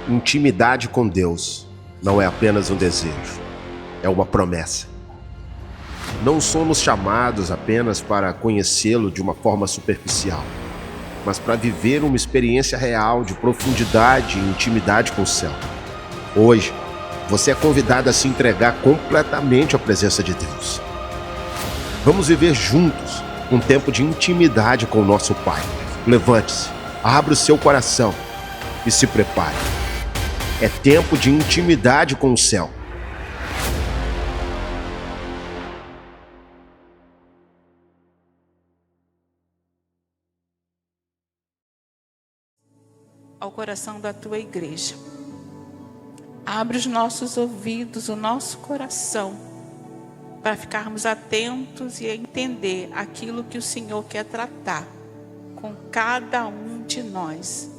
Intimidade com Deus não é apenas um desejo, é uma promessa. Não somos chamados apenas para conhecê-lo de uma forma superficial, mas para viver uma experiência real de profundidade e intimidade com o céu. Hoje, você é convidado a se entregar completamente à presença de Deus. Vamos viver juntos um tempo de intimidade com o nosso Pai. Levante-se, abra o seu coração e se prepare. É tempo de intimidade com o céu. Ao coração da tua igreja. Abre os nossos ouvidos, o nosso coração, para ficarmos atentos e entender aquilo que o Senhor quer tratar com cada um de nós,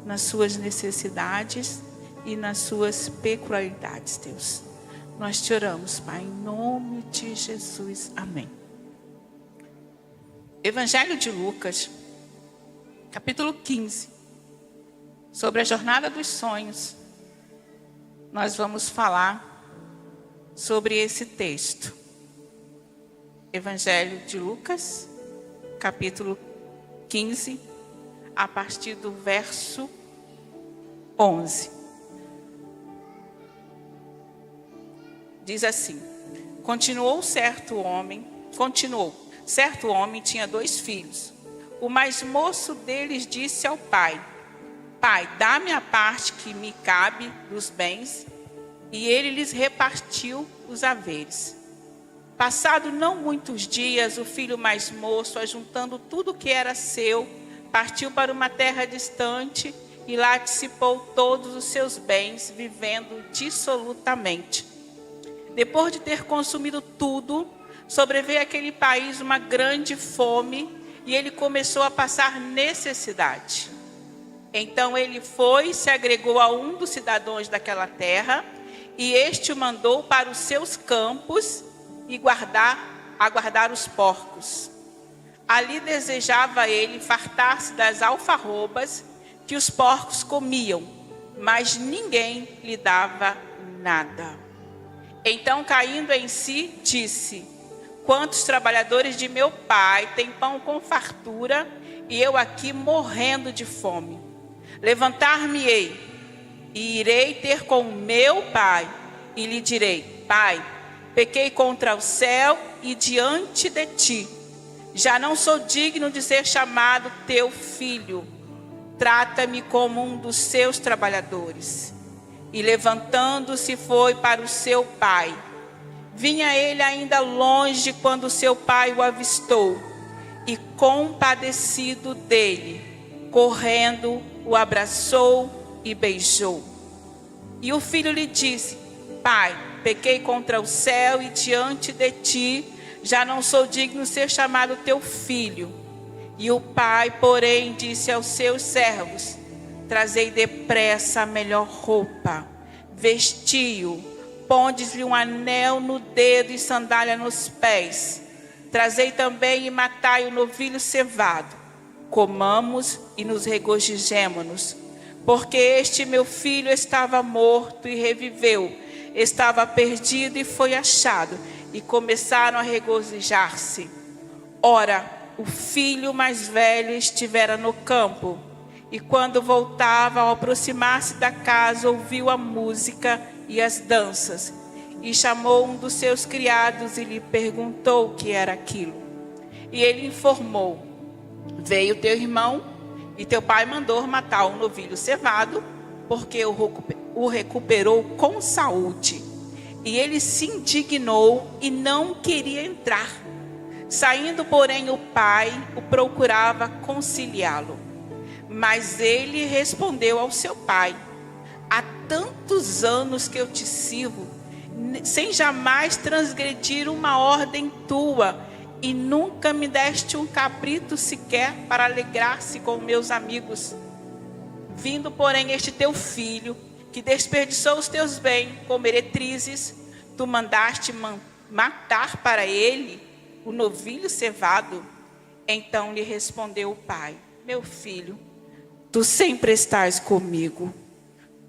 nas suas necessidades e nas suas peculiaridades, Deus. Nós te oramos, Pai, em nome de Jesus. Amém. Evangelho de Lucas, capítulo 15. Sobre a jornada dos sonhos, nós vamos falar sobre esse texto. Evangelho de Lucas, capítulo 15, a partir do verso 11. Diz assim: certo homem tinha 2 filhos. O mais moço deles disse ao pai: Pai, dá-me a parte que me cabe dos bens. E ele lhes repartiu os haveres. Passado não muitos dias, o filho mais moço, ajuntando tudo que era seu, partiu para uma terra distante e lá dissipou todos os seus bens, vivendo dissolutamente. Depois de ter consumido tudo, sobreveio àquele país uma grande fome e ele começou a passar necessidade. Então ele foi e se agregou a um dos cidadãos daquela terra, e este o mandou para os seus campos e aguardar os porcos. Ali desejava ele fartar-se das alfarrobas que os porcos comiam, mas ninguém lhe dava nada. Então, caindo em si, disse: Quantos trabalhadores de meu pai têm pão com fartura, e eu aqui morrendo de fome? Levantar-me-ei e irei ter com meu pai, e lhe direi: Pai, pequei contra o céu e diante de ti. Já não sou digno de ser chamado teu filho. Trata-me como um dos seus trabalhadores. E levantando-se foi para o seu pai. Vinha ele ainda longe quando seu pai o avistou, e compadecido dele, correndo, o abraçou e beijou. E o filho lhe disse: Pai, pequei contra o céu e diante de ti, já não sou digno de ser chamado teu filho. E o pai, porém, disse aos seus servos: Trazei depressa a melhor roupa, vestiu, pondes-lhe um anel no dedo e sandália nos pés. Trazei também e matai o novilho cevado. Comamos e nos regozijemo-nos, porque este meu filho estava morto e reviveu, estava perdido e foi achado. E começaram a regozijar-se. Ora, o filho mais velho estivera no campo, e quando voltava, ao aproximar-se da casa, ouviu a música e as danças, e chamou um dos seus criados e lhe perguntou o que era aquilo. E ele informou: Veio teu irmão, e teu pai mandou matar um novilho cevado, porque o recuperou com saúde. E ele se indignou e não queria entrar. Saindo, porém, o pai o procurava conciliá-lo. Mas ele respondeu ao seu pai: Há tantos anos que eu te sirvo, sem jamais transgredir uma ordem tua, e nunca me deste um cabrito sequer para alegrar-se com meus amigos. Vindo, porém, este teu filho, que desperdiçou os teus bens com meretrizes, tu mandaste matar para ele o novilho cevado. Então lhe respondeu o pai: Meu filho, tu sempre estás comigo,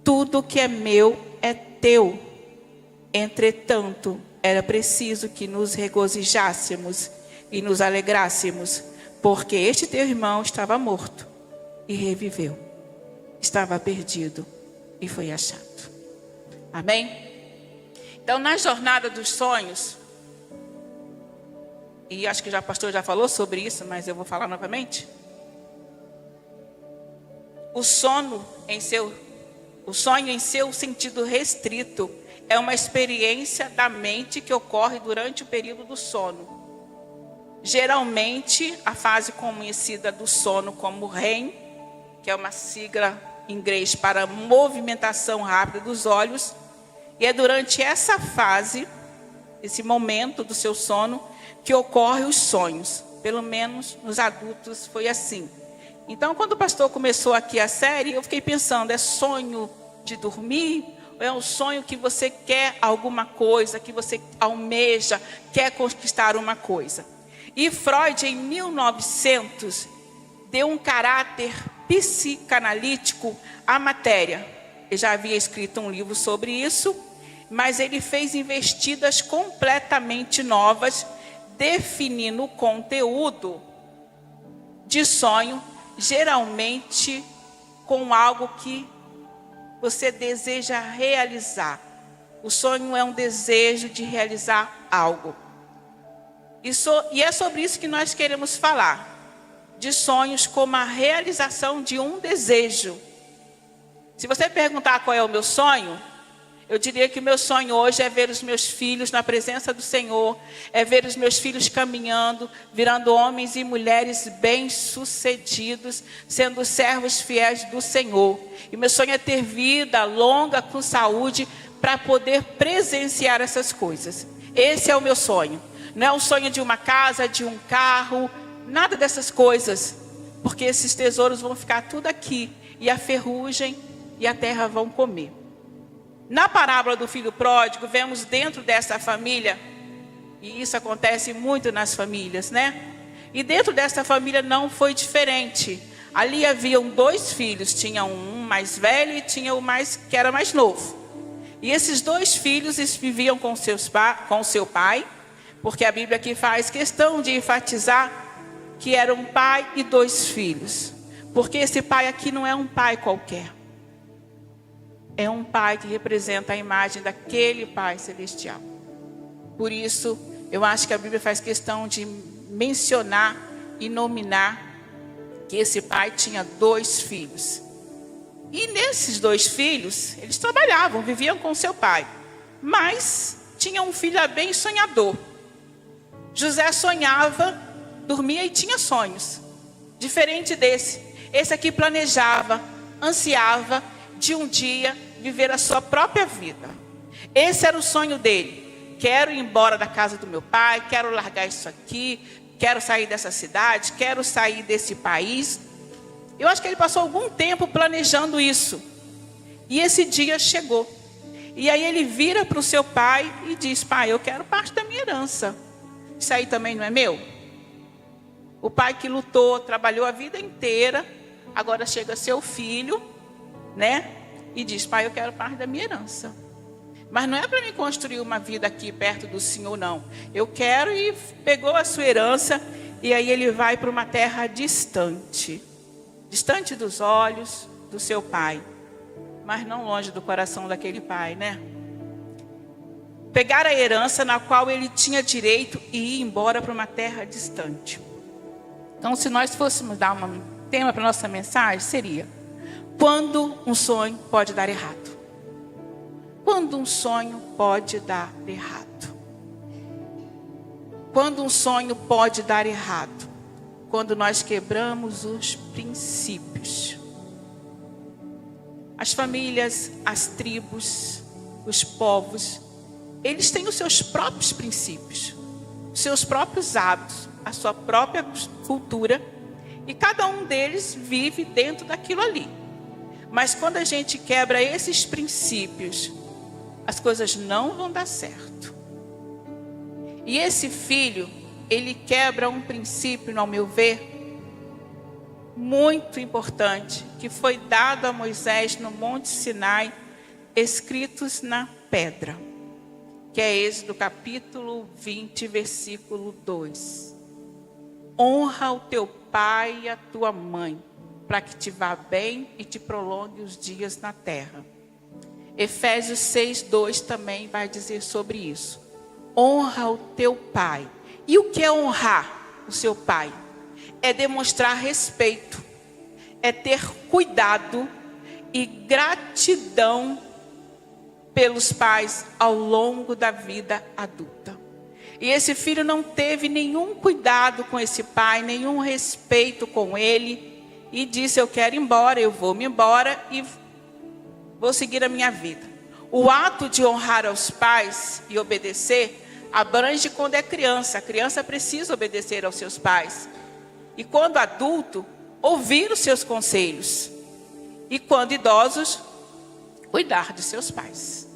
Tudo que é meu é teu. Entretanto, era preciso que nos regozijássemos e nos alegrássemos, porque este teu irmão estava morto e reviveu. Estava perdido e foi achado. Amém? Então, na jornada dos sonhos, e acho que o pastor já falou sobre isso, mas eu vou falar novamente. O sonho em seu sentido restrito é uma experiência da mente que ocorre durante o período do sono. Geralmente, a fase conhecida do sono como REM, que é uma sigla em inglês para movimentação rápida dos olhos, e é durante essa fase, esse momento do seu sono, que ocorrem os sonhos. Pelo menos nos adultos foi assim. Então, quando o pastor começou aqui a série, eu fiquei pensando, é sonho de dormir? Ou é um sonho que você quer alguma coisa, que você almeja, quer conquistar uma coisa? E Freud, em 1900, deu um caráter psicanalítico à matéria. Ele já havia escrito um livro sobre isso, mas ele fez investidas completamente novas, definindo o conteúdo de sonho, geralmente com algo que você deseja realizar. O sonho é um desejo de realizar algo. E é sobre isso que nós queremos falar. De sonhos como a realização de um desejo. Se você perguntar qual é o meu sonho, eu diria que o meu sonho hoje é ver os meus filhos na presença do Senhor, é ver os meus filhos caminhando, virando homens e mulheres bem-sucedidos, sendo servos fiéis do Senhor. E meu sonho é ter vida longa, com saúde, para poder presenciar essas coisas. Esse é o meu sonho. Não é um sonho de uma casa, de um carro, nada dessas coisas. Porque esses tesouros vão ficar tudo aqui, e a ferrugem e a terra vão comer. Na parábola do filho pródigo, vemos dentro dessa família, e isso acontece muito nas famílias, né? E dentro dessa família não foi diferente. Ali haviam 2 filhos, tinha um mais velho e tinha o que era mais novo. E esses 2 filhos viviam com seu pai, porque a Bíblia aqui faz questão de enfatizar que era um pai e 2 filhos. Porque esse pai aqui não é um pai qualquer. É um pai que representa a imagem daquele Pai Celestial. Por isso, eu acho que a Bíblia faz questão de mencionar e nominar que esse pai tinha 2 filhos. E nesses 2 filhos, eles trabalhavam, viviam com seu pai. Mas tinha um filho bem sonhador. José sonhava, dormia e tinha sonhos. Diferente desse. Esse aqui planejava, ansiava de um dia viver a sua própria vida. Esse era o sonho dele. Quero ir embora da casa do meu pai, quero largar isso aqui, quero sair dessa cidade, quero sair desse país. Eu acho que ele passou algum tempo planejando isso. E esse dia chegou. E aí ele vira para o seu pai e diz: pai, eu quero parte da minha herança. Isso aí também não é meu? O pai que lutou, trabalhou a vida inteira, agora chega seu filho, né? E diz: pai, eu quero parte da minha herança. Mas não é para mim construir uma vida aqui perto do Senhor, não. Eu quero. E pegou a sua herança. E aí ele vai para uma terra distante. Distante dos olhos do seu pai. Mas não longe do coração daquele pai, né? Pegar a herança na qual ele tinha direito e ir embora para uma terra distante. Então, se nós fôssemos dar um tema para a nossa mensagem, seria: quando um sonho pode dar errado? Quando um sonho pode dar errado? Quando um sonho pode dar errado? Quando nós quebramos os princípios. As famílias, as tribos, os povos, eles têm os seus próprios princípios, os seus próprios hábitos, a sua própria cultura, e cada um deles vive dentro daquilo ali. Mas quando a gente quebra esses princípios, as coisas não vão dar certo. E esse filho, ele quebra um princípio, ao meu ver, muito importante que foi dado a Moisés no Monte Sinai, escritos na pedra, que é Êxodo capítulo 20, versículo 2. Honra o teu pai e a tua mãe, para que te vá bem e te prolongue os dias na terra. Efésios 6, 2 também vai dizer sobre isso. Honra o teu pai. E o que é honrar o seu pai? É demonstrar respeito, é ter cuidado e gratidão pelos pais ao longo da vida adulta. E esse filho não teve nenhum cuidado com esse pai, nenhum respeito com ele, e disse: eu quero ir embora, eu vou me embora e vou seguir a minha vida. O ato de honrar aos pais e obedecer abrange quando é criança. A criança precisa obedecer aos seus pais. E quando adulto, ouvir os seus conselhos. E quando idosos, cuidar de seus pais.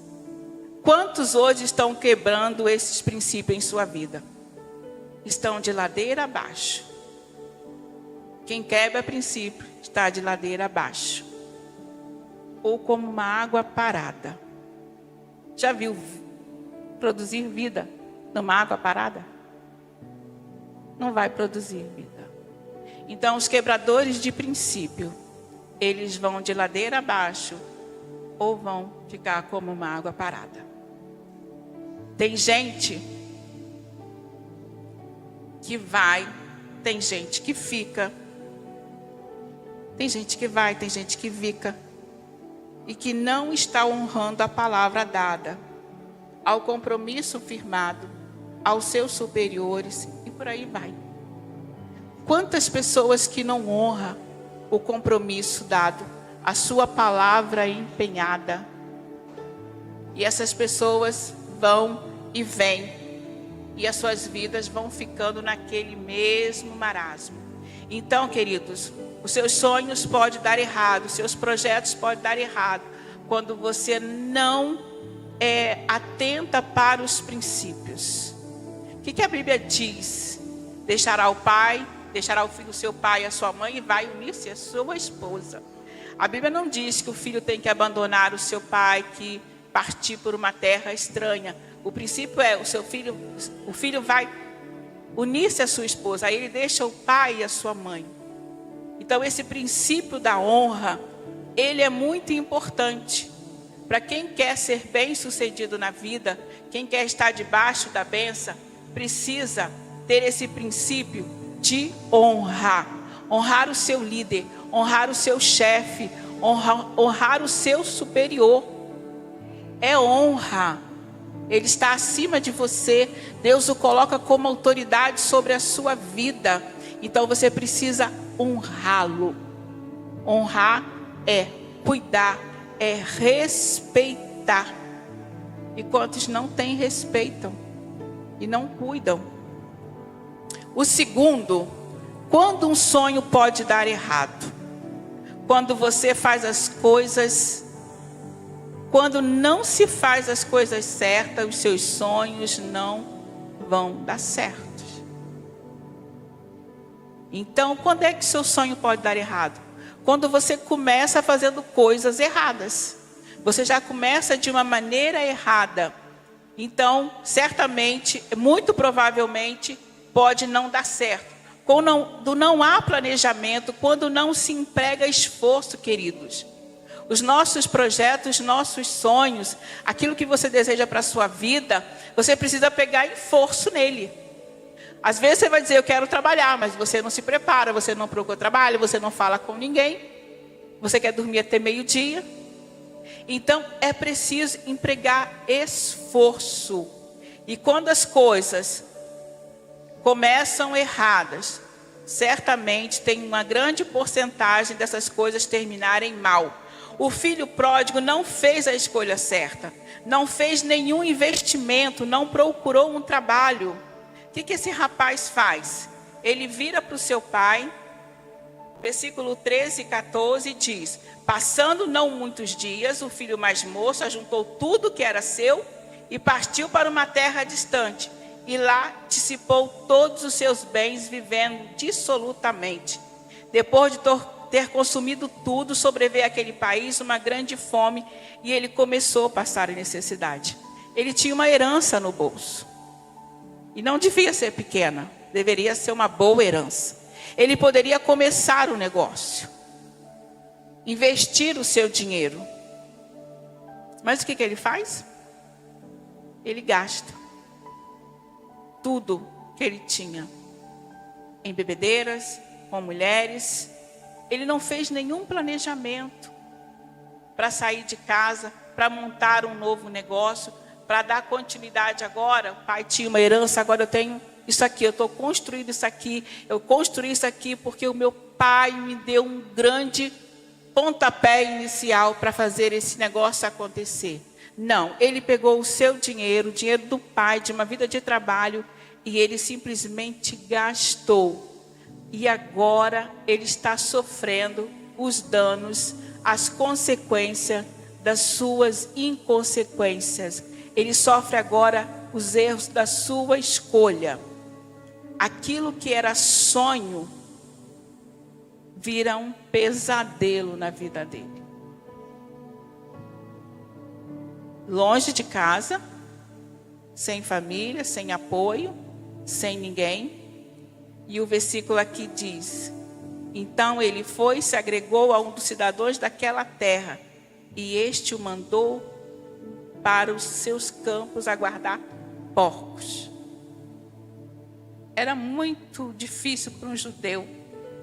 Quantos hoje estão quebrando esses princípios em sua vida? Estão de ladeira abaixo. Quem quebra princípio está de ladeira abaixo. Ou como uma água parada. Já viu produzir vida numa água parada? Não vai produzir vida. Então, os quebradores de princípio, eles vão de ladeira abaixo ou vão ficar como uma água parada. Tem gente que vai, tem gente que fica, tem gente que vai, tem gente que fica, e que não está honrando a palavra dada, ao compromisso firmado, aos seus superiores, e por aí vai. Quantas pessoas que não honram o compromisso dado, a sua palavra empenhada. E essas pessoas vão e vêm, e as suas vidas vão ficando naquele mesmo marasmo. Então, queridos, os seus sonhos podem dar errado, os seus projetos podem dar errado, quando você não atenta para os princípios. O que a Bíblia diz? Deixará o pai, deixará o filho seu pai e a sua mãe e vai unir-se à sua esposa. A Bíblia não diz que o filho tem que abandonar o seu pai, que partir por uma terra estranha. O princípio é, o filho vai unir-se à sua esposa, aí ele deixa o pai e a sua mãe. Então esse princípio da honra, ele é muito importante. Para quem quer ser bem-sucedido na vida, quem quer estar debaixo da bênção, precisa ter esse princípio de honrar. Honrar o seu líder, honrar o seu chefe, honrar o seu superior. É honra. Ele está acima de você. Deus o coloca como autoridade sobre a sua vida. Então você precisa honrá-lo. Honrar é cuidar, é respeitar. E quantos não têm, respeitam e não cuidam. O segundo, quando um sonho pode dar errado? Quando você faz as coisas, quando não se faz as coisas certas, os seus sonhos não vão dar certo. Então, quando é que seu sonho pode dar errado? Quando você começa fazendo coisas erradas. Você já começa de uma maneira errada. Então, certamente, muito provavelmente, pode não dar certo. Quando não há planejamento, quando não se emprega esforço, queridos. Os nossos projetos, nossos sonhos, aquilo que você deseja para a sua vida, você precisa pegar esforço nele. Às vezes você vai dizer, eu quero trabalhar, mas você não se prepara, você não procura trabalho, você não fala com ninguém, você quer dormir até meio-dia. Então, é preciso empregar esforço. E quando as coisas começam erradas, certamente tem uma grande porcentagem dessas coisas terminarem mal. O filho pródigo não fez a escolha certa, não fez nenhum investimento, não procurou um trabalho. O que esse rapaz faz? Ele vira para o seu pai, versículo 13 e 14 diz: passando não muitos dias, o filho mais moço ajuntou tudo que era seu e partiu para uma terra distante. E lá dissipou todos os seus bens, vivendo dissolutamente. Depois de ter consumido tudo, sobreveio àquele país uma grande fome e ele começou a passar necessidade. Ele tinha uma herança no bolso. E não devia ser pequena, deveria ser uma boa herança. Ele poderia começar o negócio, investir o seu dinheiro. Mas o que ele faz? Ele gasta tudo que ele tinha em bebedeiras, com mulheres. Ele não fez nenhum planejamento para sair de casa, para montar um novo negócio, para dar continuidade agora. O pai tinha uma herança, agora eu tenho isso aqui, eu estou construindo isso aqui, eu construí isso aqui porque o meu pai me deu um grande pontapé inicial para fazer esse negócio acontecer. Não, ele pegou o seu dinheiro, o dinheiro do pai, de uma vida de trabalho, e ele simplesmente gastou. E agora ele está sofrendo os danos, as consequências das suas inconsequências. Ele sofre agora os erros da sua escolha. Aquilo que era sonho vira um pesadelo na vida dele. Longe de casa, sem família, sem apoio, sem ninguém. E o versículo aqui diz: então ele foi e se agregou a um dos cidadãos daquela terra, e este o mandou para os seus campos a guardar porcos. Era muito difícil para um judeu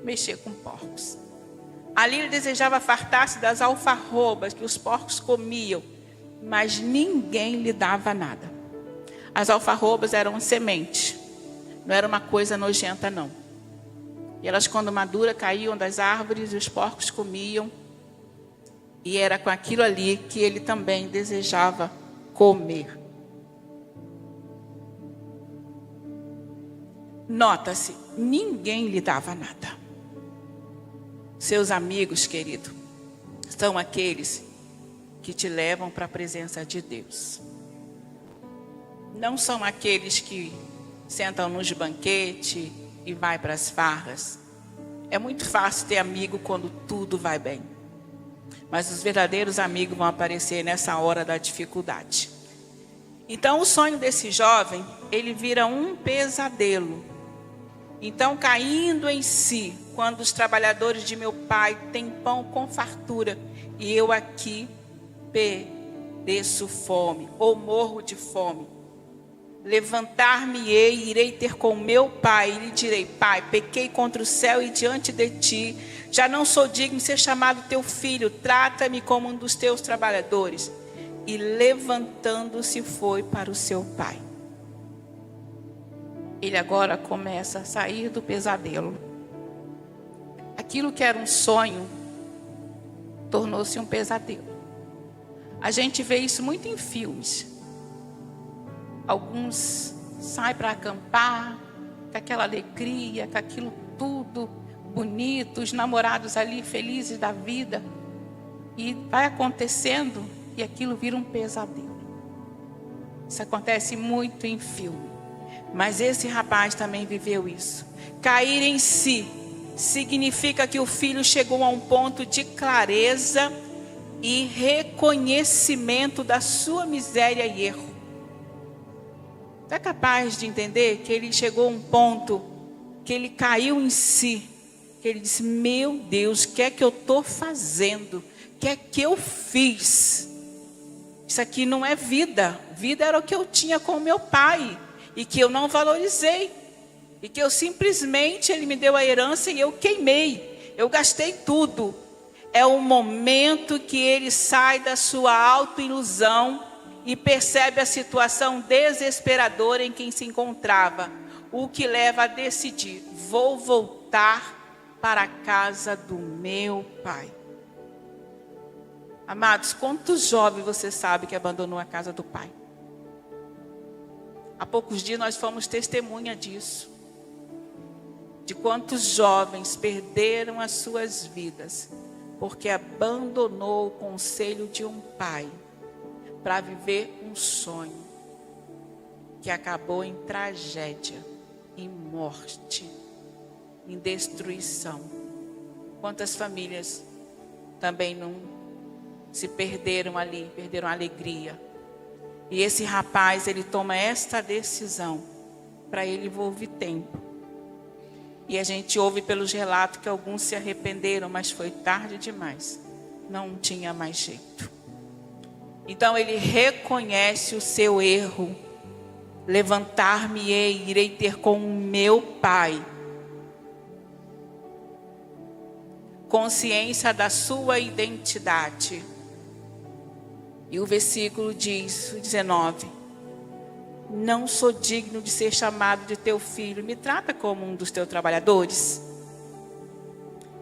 mexer com porcos. Ali ele desejava fartar-se das alfarrobas que os porcos comiam, mas ninguém lhe dava nada. As alfarrobas eram semente, não era uma coisa nojenta não. E elas, quando maduras, caíam das árvores e os porcos comiam. E era com aquilo ali que ele também desejava comer. Nota-se, ninguém lhe dava nada. Seus amigos, querido, são aqueles que te levam para a presença de Deus. Não são aqueles que sentam nos banquetes e vai para as farras. É muito fácil ter amigo quando tudo vai bem. Mas os verdadeiros amigos vão aparecer nessa hora da dificuldade. Então o sonho desse jovem, ele vira um pesadelo. Então, caindo em si, quando os trabalhadores de meu pai têm pão com fartura, e eu aqui pereço fome, ou morro de fome, levantar-me-ei e irei ter com meu pai, e lhe direi: pai, pequei contra o céu e diante de ti, já não sou digno de ser chamado teu filho, trata-me como um dos teus trabalhadores. E levantando-se foi para o seu pai. Ele agora começa a sair do pesadelo. Aquilo que era um sonho tornou-se um pesadelo. A gente vê isso muito em filmes. Alguns saem para acampar com aquela alegria, com aquilo tudo bonito, os namorados ali felizes da vida, e vai acontecendo e aquilo vira um pesadelo. Isso acontece muito em filme. Mas esse rapaz também viveu isso. Cair em si significa que o filho chegou a um ponto de clareza e reconhecimento da sua miséria e erro. Você é capaz de entender que ele chegou a um ponto que ele caiu em si, que ele disse: meu Deus, o que é que eu estou fazendo? O que é que eu fiz? Isso aqui não é vida. Vida era o que eu tinha com o meu pai e que eu não valorizei, e que eu simplesmente, ele me deu a herança e eu queimei, eu gastei tudo. É o momento que ele sai da sua autoilusão e percebe a situação desesperadora em que se encontrava, o que leva a decidir: vou voltar para a casa do meu pai. Amados, quantos jovens você sabe que abandonou a casa do pai? Há poucos dias nós fomos testemunha disso. De quantos jovens perderam as suas vidas porque abandonou o conselho de um pai para viver um sonho que acabou em tragédia, em morte, em destruição. Quantas famílias também não se perderam ali, perderam a alegria. E esse rapaz, ele toma esta decisão. Para ele houve tempo. E a gente ouve pelos relatos que alguns se arrependeram, mas foi tarde demais. Não tinha mais jeito. Então ele reconhece o seu erro. Levantar-me-ei, irei ter com o meu pai. Consciência da sua identidade. E o versículo diz, 19: não sou digno de ser chamado de teu filho, me trata como um dos teus trabalhadores.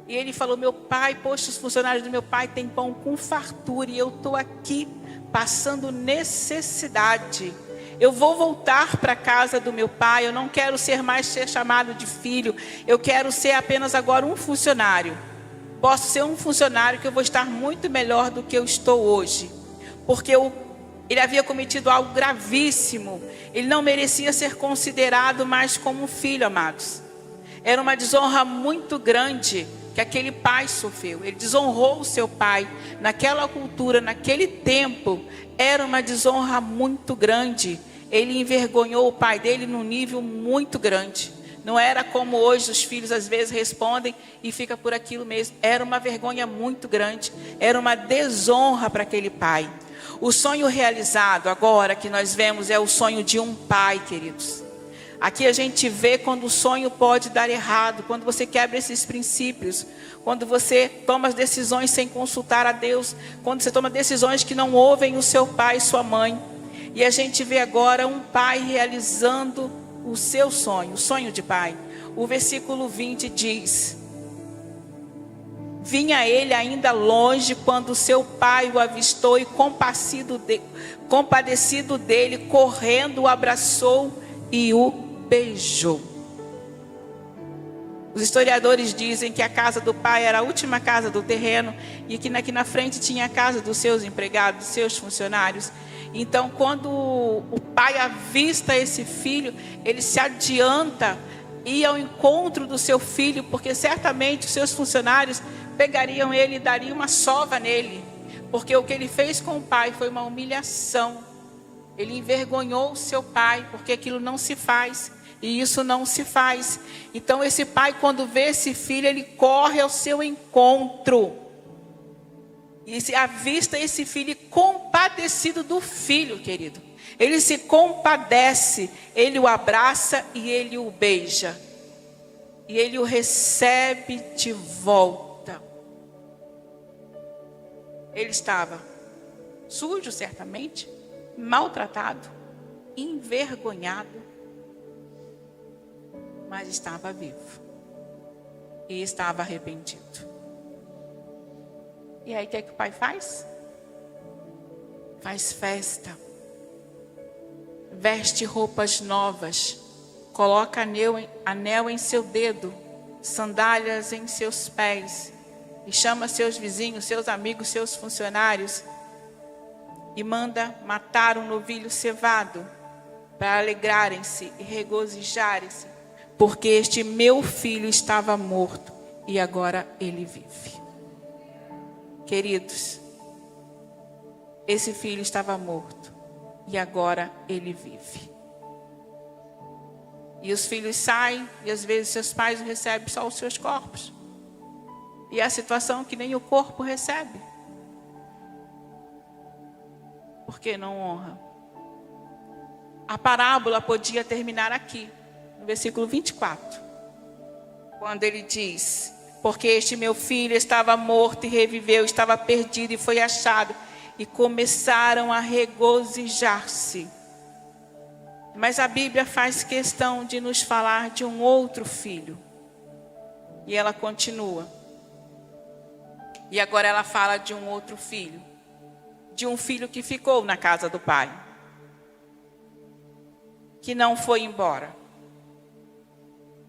E ele falou: meu pai, poxa, os funcionários do meu pai têm pão com fartura, e eu estou aqui passando necessidade. Eu vou voltar para a casa do meu pai, eu não quero ser chamado de filho, eu quero ser apenas agora um funcionário. Posso ser um funcionário que eu vou estar muito melhor do que eu estou hoje. Porque ele havia cometido algo gravíssimo. Ele não merecia ser considerado mais como um filho, amados. Era uma desonra muito grande que aquele pai sofreu. Ele desonrou o seu pai. Naquela cultura, naquele tempo, era uma desonra muito grande. Ele envergonhou o pai dele num nível muito grande. Não era como hoje os filhos às vezes respondem e fica por aquilo mesmo. Era uma vergonha muito grande. Era uma desonra para aquele pai. O sonho realizado agora que nós vemos é o sonho de um pai, queridos. Aqui a gente vê quando o sonho pode dar errado, quando você quebra esses princípios, quando você toma as decisões sem consultar a Deus, quando você toma decisões que não ouvem o seu pai e sua mãe. E a gente vê agora um pai realizando o seu sonho, o sonho de pai. O versículo 20 diz: vinha ele ainda longe quando seu pai o avistou e compadecido dele, correndo, o abraçou e o beijou. Os historiadores dizem que a casa do pai era a última casa do terreno e que aqui na frente tinha a casa dos seus empregados, dos seus funcionários. Então, quando o pai avista esse filho, ele se adianta e ir ao encontro do seu filho, porque certamente os seus funcionários pegariam ele e dariam uma sova nele, porque o que ele fez com o pai foi uma humilhação. Ele envergonhou o seu pai, porque aquilo não se faz, e isso não se faz. Então esse pai, quando vê esse filho, ele corre ao seu encontro, e se avista esse filho compadecido do filho, querido. Ele se compadece, ele o abraça e ele o beija, e ele o recebe de volta. Ele estava sujo, certamente, maltratado, envergonhado, mas estava vivo e estava arrependido. E aí o que é que o pai faz? Faz festa, veste roupas novas, coloca anel em seu dedo, sandálias em seus pés, e chama seus vizinhos, seus amigos, seus funcionários, e manda matar um novilho cevado, para alegrarem-se e regozijarem-se, porque este meu filho estava morto e agora ele vive. Queridos, esse filho estava morto e agora ele vive. E os filhos saem e às vezes seus pais recebem só os seus corpos. E é a situação que nem o corpo recebe. Porque não honra. A parábola podia terminar aqui, no versículo 24. Quando ele diz: porque este meu filho estava morto e reviveu, estava perdido e foi achado. E começaram a regozijar-se. Mas a Bíblia faz questão de nos falar de um outro filho. E ela continua. E agora ela fala de um outro filho. De um filho que ficou na casa do pai. Que não foi embora.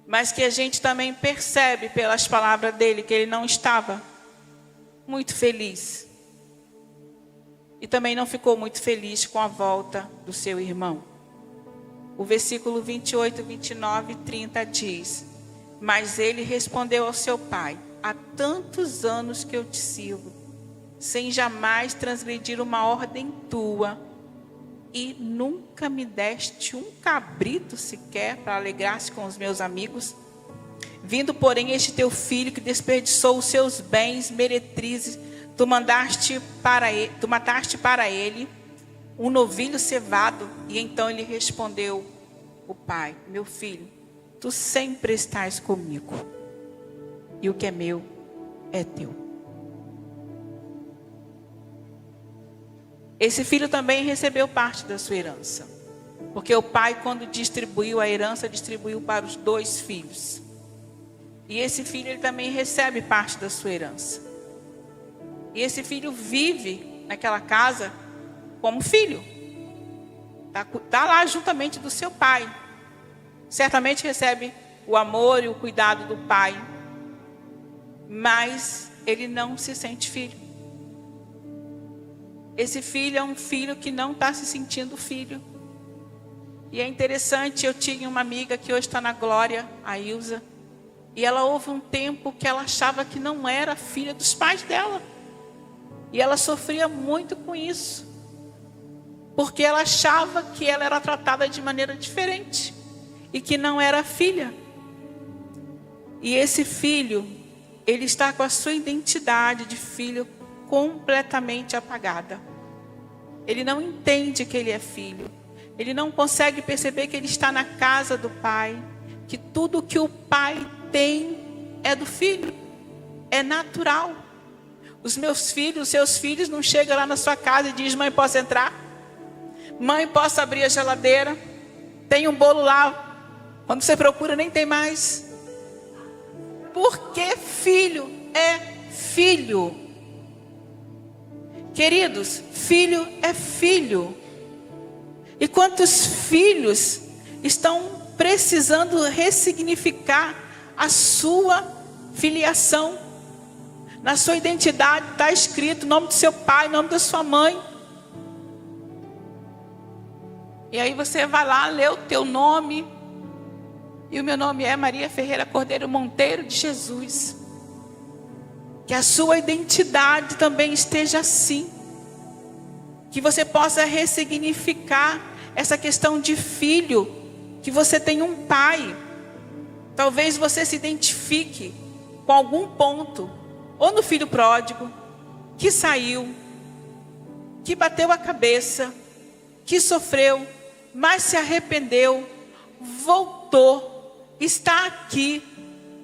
Mas que a gente também percebe pelas palavras dele que ele não estava muito feliz. E também não ficou muito feliz com a volta do seu irmão. O versículo 28, 29 e 30 diz: mas ele respondeu ao seu pai: há tantos anos que eu te sirvo, sem jamais transgredir uma ordem tua, e nunca me deste um cabrito sequer para alegrar-se com os meus amigos. Vindo, porém, este teu filho que desperdiçou os seus bens meretrizes, tu mataste para ele um novilho cevado. E então ele respondeu, o pai: meu filho, tu sempre estás comigo, e o que é meu é teu. Esse filho também recebeu parte da sua herança, porque o pai, quando distribuiu a herança, distribuiu para os 2 filhos. E esse filho, ele também recebe parte da sua herança. E esse filho vive naquela casa como filho. Está lá juntamente do seu pai. Certamente recebe o amor e o cuidado do pai. Mas ele não se sente filho. Esse filho é um filho que não está se sentindo filho. E é interessante, eu tinha uma amiga que hoje está na glória, a Ilza. E ela houve um tempo que ela achava que não era filha dos pais dela. E ela sofria muito com isso. Porque ela achava que ela era tratada de maneira diferente. E que não era filha. E esse filho, ele está com a sua identidade de filho completamente apagada. Ele não entende que ele é filho. Ele não consegue perceber que ele está na casa do pai. Que tudo que o pai tem é do filho. É natural. Os meus filhos, os seus filhos não chegam lá na sua casa e dizem: mãe, posso entrar? Mãe, posso abrir a geladeira? Tem um bolo lá. Quando você procura, nem tem mais. Porque filho é filho. Queridos, filho é filho. E quantos filhos estão precisando ressignificar a sua filiação? Na sua identidade está escrito o nome do seu pai, o nome da sua mãe. E aí você vai lá, lê o teu nome. E o meu nome é Maria Ferreira Cordeiro Monteiro de Jesus. Que a sua identidade também esteja assim. Que você possa ressignificar essa questão de filho. Que você tem um pai. Talvez você se identifique com algum ponto. Ou no filho pródigo, que saiu, que bateu a cabeça, que sofreu, mas se arrependeu, voltou, está aqui,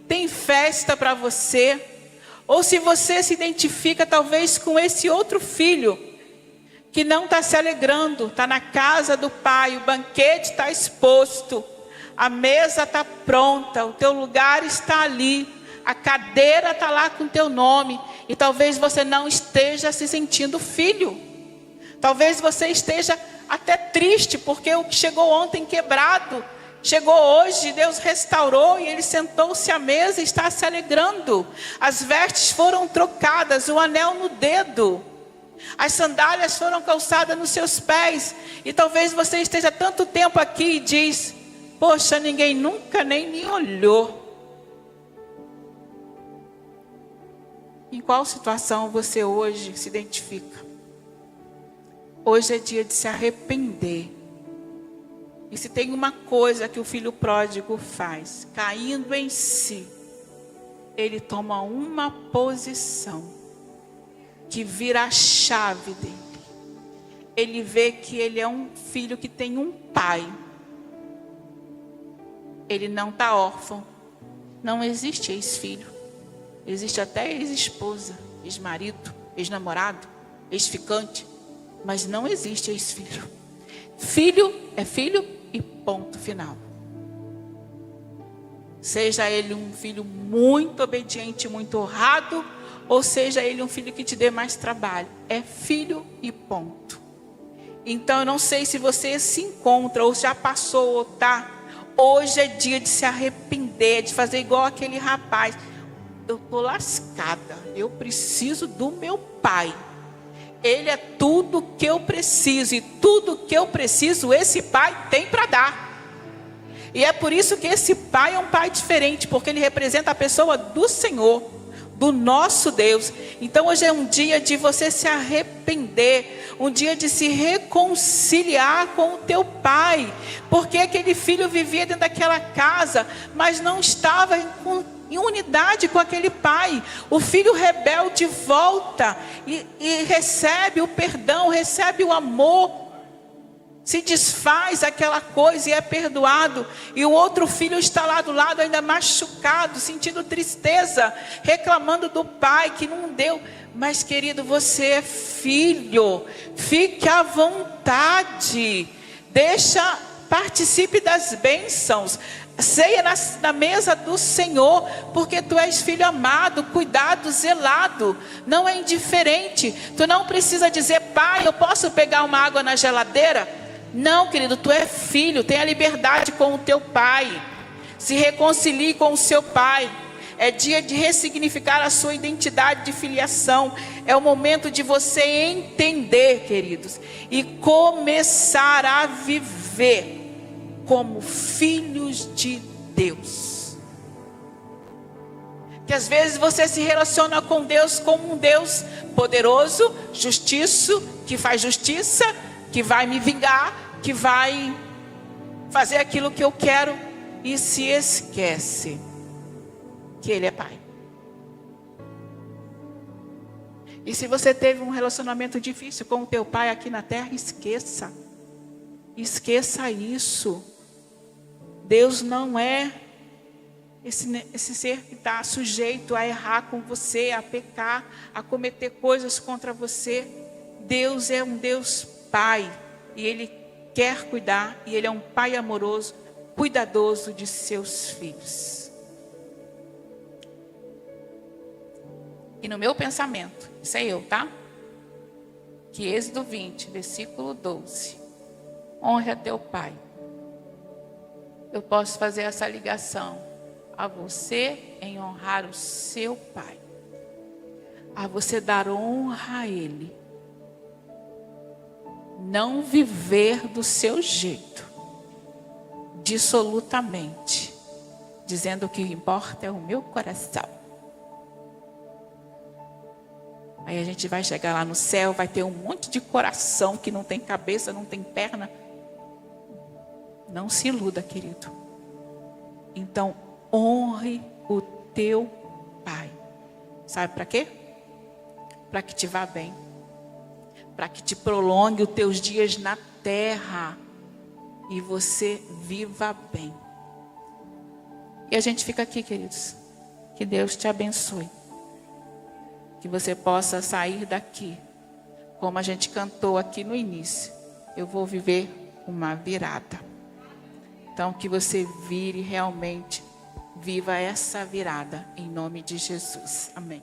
tem festa para você. Ou se você se identifica talvez com esse outro filho, que não está se alegrando, está na casa do pai, o banquete está exposto, a mesa está pronta, o teu lugar está ali, a cadeira está lá com o teu nome, e talvez você não esteja se sentindo filho. Talvez você esteja até triste, porque o que chegou ontem quebrado, chegou hoje, Deus restaurou, e ele sentou-se à mesa e está se alegrando. As vestes foram trocadas, o anel no dedo, as sandálias foram calçadas nos seus pés. E talvez você esteja tanto tempo aqui e diz: poxa, ninguém nunca nem me olhou. Em qual situação você hoje se identifica? Hoje é dia de se arrepender. E se tem uma coisa que o filho pródigo faz, caindo em si, ele toma uma posição que vira a chave dele. Ele vê que ele é um filho que tem um pai. Ele não está órfão. Não existe ex-filho. Existe até ex-esposa, ex-marido, ex-namorado, ex-ficante. Mas não existe ex-filho. Filho é filho e ponto final. Seja ele um filho muito obediente, muito honrado, ou seja ele um filho que te dê mais trabalho. É filho e ponto. Então eu não sei se você se encontra, ou já passou, ou está. Hoje é dia de se arrepender, de fazer igual aquele rapaz. Eu estou lascada, eu preciso do meu pai. Ele é tudo que eu preciso, e tudo que eu preciso esse pai tem para dar. E é por isso que esse pai é um pai diferente, porque ele representa a pessoa do Senhor. do nosso Deus. Então hoje é um dia de você se arrepender, um dia de se reconciliar com o teu pai, porque aquele filho vivia dentro daquela casa, mas não estava em unidade com aquele pai. O filho rebelde volta e recebe o perdão, recebe o amor, se desfaz aquela coisa e é perdoado. E o outro filho está lá do lado ainda machucado, sentindo tristeza, reclamando do pai que não deu. Mas querido, você é filho, fique à vontade, participe das bênçãos, ceia na mesa do Senhor, porque tu és filho amado, cuidado, zelado, não é indiferente. Tu não precisa dizer: pai, eu posso pegar uma água na geladeira? Não, querido, tu é filho, tenha liberdade com o teu pai, se reconcilie com o seu pai. É dia de ressignificar a sua identidade de filiação. É o momento de você entender, queridos, e começar a viver como filhos de Deus. Que às vezes você se relaciona com Deus como um Deus poderoso, justiço, que faz justiça, que vai me vingar, que vai fazer aquilo que eu quero, e se esquece que Ele é Pai. E se você teve um relacionamento difícil com o teu pai aqui na terra, esqueça isso. Deus não é esse ser que está sujeito a errar com você, a pecar, a cometer coisas contra você. Deus é um Deus Pai, e Ele quer cuidar, e Ele é um Pai amoroso, cuidadoso de seus filhos. E no meu pensamento, isso é eu, tá? Que Êxodo 20, versículo 12. Honre a teu pai. Eu posso fazer essa ligação a você em honrar o seu pai. A você dar honra a ele. Não viver do seu jeito, dissolutamente, dizendo que o que importa é o meu coração. Aí a gente vai chegar lá no céu, vai ter um monte de coração que não tem cabeça, não tem perna. Não se iluda, querido. Então, honre o teu pai. Sabe para quê? Para que te vá bem. Para que te prolongue os teus dias na terra. E você viva bem. E a gente fica aqui, queridos. Que Deus te abençoe. Que você possa sair daqui, como a gente cantou aqui no início. Eu vou viver uma virada. Então, que você vire realmente, viva essa virada, em nome de Jesus. Amém.